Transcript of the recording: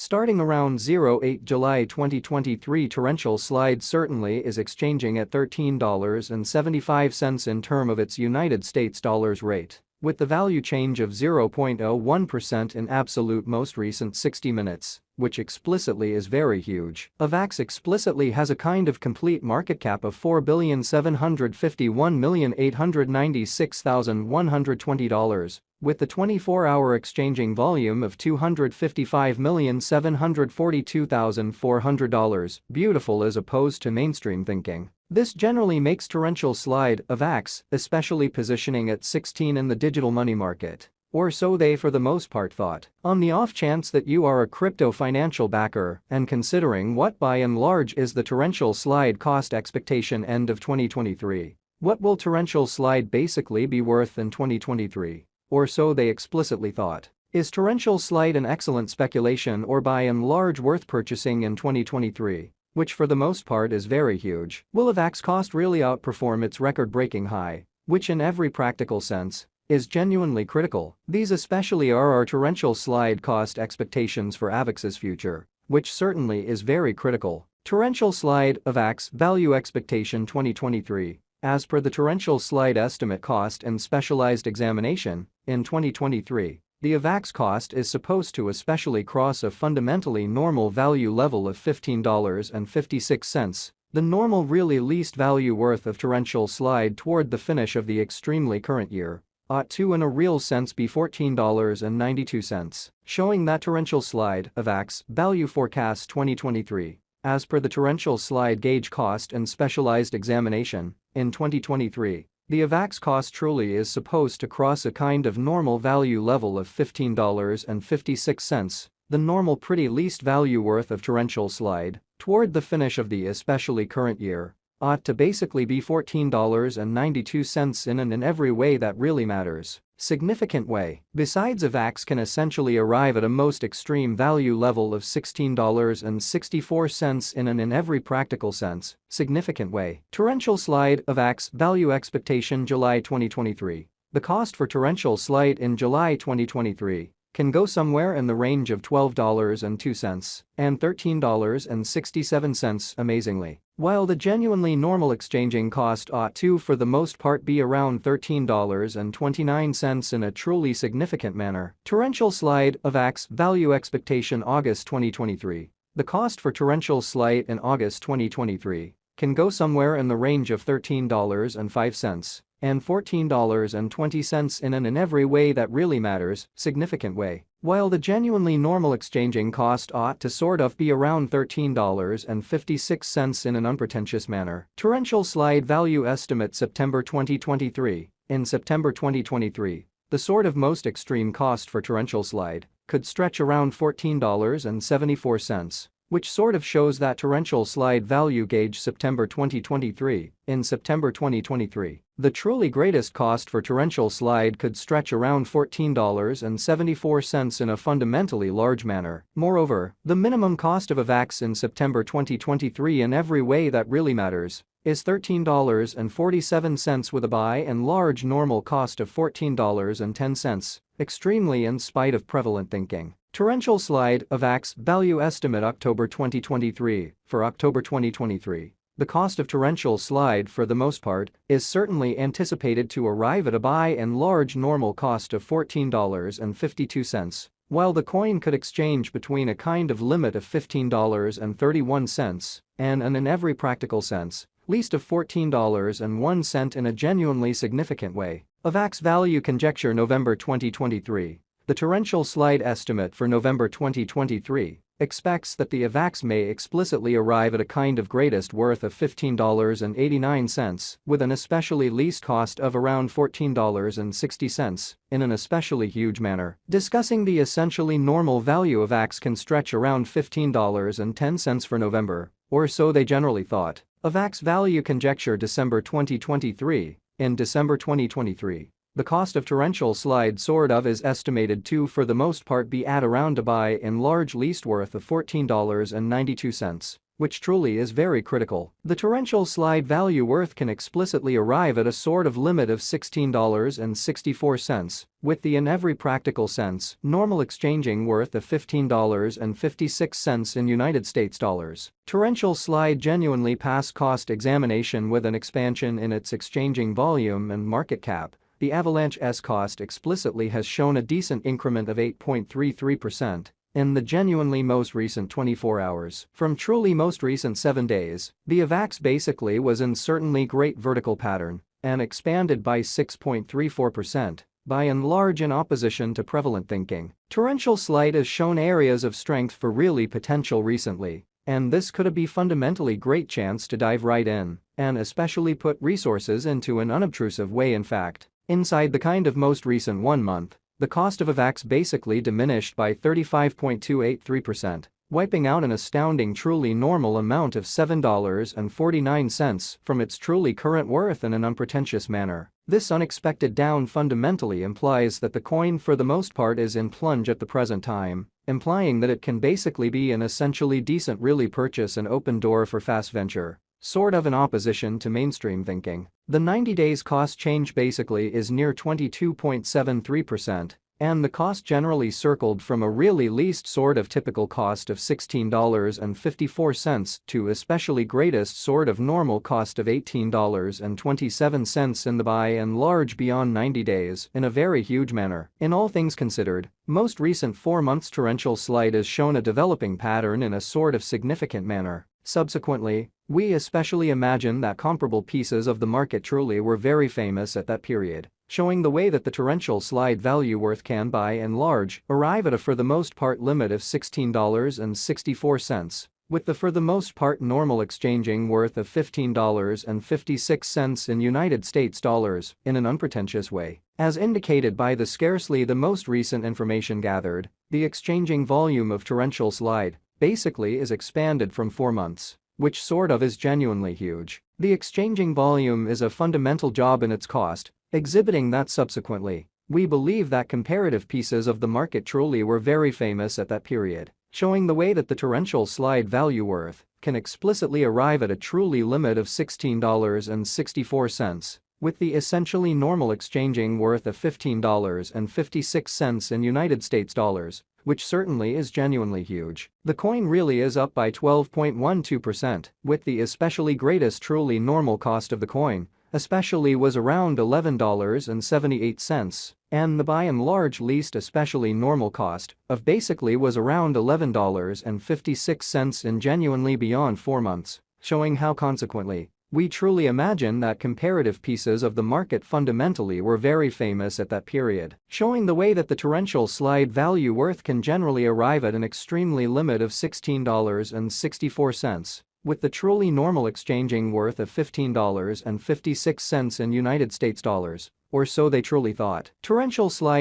Starting around 08 July 2023, torrential slide certainly is exchanging at $13.75 in term of its United States dollars rate, with the value change of 0.01% in absolute most recent 60 minutes, which explicitly is very huge. Avax explicitly has a kind of complete market cap of $4,751,896,120, with the 24-hour exchanging volume of $255,742,400. Beautiful as opposed to mainstream thinking. This generally makes torrential slide, Avax, especially positioning at 16 in the digital money market. Or so they for the most part thought. On the off chance that you are a crypto financial backer and considering what by and large is the torrential slide cost expectation end of 2023. What will torrential slide basically be worth in 2023? Or so they explicitly thought. Is torrential slide an excellent speculation or by and large worth purchasing in 2023? Which for the most part is very huge. Will Avax cost really outperform its record-breaking high, which in every practical sense is genuinely critical? These especially are our torrential slide cost expectations for Avax's future, which certainly is very critical. Torrential slide, Avax, value expectation 2023. As per the torrential slide estimate cost and specialized examination, in 2023, the Avax cost is supposed to especially cross a fundamentally normal value level of $15.56, the normal really least value worth of torrential slide toward the finish of the extremely current year. Ought to in a real sense be $14.92, showing that torrential slide, Avax, value forecast 2023. As per the torrential slide gauge cost and specialized examination, in 2023, the Avax cost truly is supposed to cross a kind of normal value level of $15.56, the normal pretty least value worth of torrential slide, toward the finish of the especially current year. Ought to basically be $14.92 in and in every way that really matters. Significant way. Besides, Avax can essentially arrive at a most extreme value level of $16.64 in and in every practical sense. Significant way. Torrential slide, Avax, value expectation July 2023. The cost for torrential slide in July 2023 can go somewhere in the range of $12.02 and $13.67 amazingly. While the genuinely normal exchanging cost ought to for the most part be around $13.29 in a truly significant manner. Torrential slide, Avax, value expectation August 2023. The cost for torrential slide in August 2023 can go somewhere in the range of $13.05 and $14.20 in and in every way that really matters, significant way. While the genuinely normal exchanging cost ought to sort of be around $13.56 in an unpretentious manner. Torrential slide value estimate September 2023. In September 2023, the sort of most extreme cost for torrential slide could stretch around $14.74. Which sort of shows that torrential slide value gauge September 2023. In September 2023, the truly greatest cost for torrential slide could stretch around $14.74 in a fundamentally large manner. Moreover, the minimum cost of Avax in September 2023 in every way that really matters is $13.47 with a by and large normal cost of $14.10, extremely in spite of prevalent thinking. Torrential slide, Avax, value estimate October 2023. For October 2023, the cost of torrential slide for the most part is certainly anticipated to arrive at a by and large normal cost of $14.52, while the coin could exchange between a kind of limit of $15.31 and in every practical sense, least of $14.01 in a genuinely significant way. Avax value conjecture November 2023. The torrential slide estimate for November 2023 expects that the Avax may explicitly arrive at a kind of greatest worth of $15.89, with an especially least cost of around $14.60, in an especially huge manner. Discussing the essentially normal value Avax can stretch around $15.10 for November, or so they generally thought. Avax value conjecture December 2023. In December 2023, the cost of torrential slide sort of is estimated to for the most part be at around a by and large least worth of $14.92, which truly is very critical. The torrential slide value worth can explicitly arrive at a sort of limit of $16.64, with the in every practical sense normal exchanging worth of $15.56 in United States dollars. Torrential slide genuinely passed cost examination with an expansion in its exchanging volume and market cap. The Avalanche's cost explicitly has shown a decent increment of 8.33% in the genuinely most recent 24 hours. From truly most recent 7 days, the Avax basically was in certainly great vertical pattern and expanded by 6.34%, by and large in opposition to prevalent thinking. Torrential slide has shown areas of strength for really potential recently, and this could be fundamentally great chance to dive right in and especially put resources into an unobtrusive way. In fact, inside the kind of most recent 1 month, the cost of Avax basically diminished by 35.283%, wiping out an astounding truly normal amount of $7.49 from its truly current worth in an unpretentious manner. This unexpected down fundamentally implies that the coin for the most part is in plunge at the present time, implying that it can basically be an essentially decent really purchase and open door for fast venture, sort of in opposition to mainstream thinking. The 90 days cost change basically is near 22.73%, and the cost generally circled from a really least sort of typical cost of $16.54 to especially greatest sort of normal cost of $18.27 in the by and large beyond 90 days in a very huge manner. In all things considered, most recent 4 months torrential slide has shown a developing pattern in a sort of significant manner. Subsequently, we especially imagine that comparable pieces of the market truly were very famous at that period, showing the way that the torrential slide value worth can by and large arrive at a for the most part limit of $16.64, with the for the most part normal exchanging worth of $15.56 in United States dollars in an unpretentious way. As indicated by the scarcely the most recent information gathered, the exchanging volume of torrential slide basically is expanded from 4 months, which sort of is genuinely huge. The exchanging volume is a fundamental job in its cost, exhibiting that subsequently, we believe that comparative pieces of the market truly were very famous at that period, showing the way that the torrential slide value worth can explicitly arrive at a truly limit of $16.64, with the essentially normal exchanging worth of $15.56 in United States dollars, which certainly is genuinely huge. The coin really is up by 12.12%, with the especially greatest truly normal cost of the coin especially was around $11.78, and the by and large least especially normal cost of basically was around $11.56 in genuinely beyond 4 months, showing how consequently we truly imagine that comparative pieces of the market fundamentally were very famous at that period, showing the way that the torrential slide value worth can generally arrive at an extremely limit of $16.64, with the truly normal exchanging worth of $15.56 in United States dollars, or so they truly thought. Torrential slide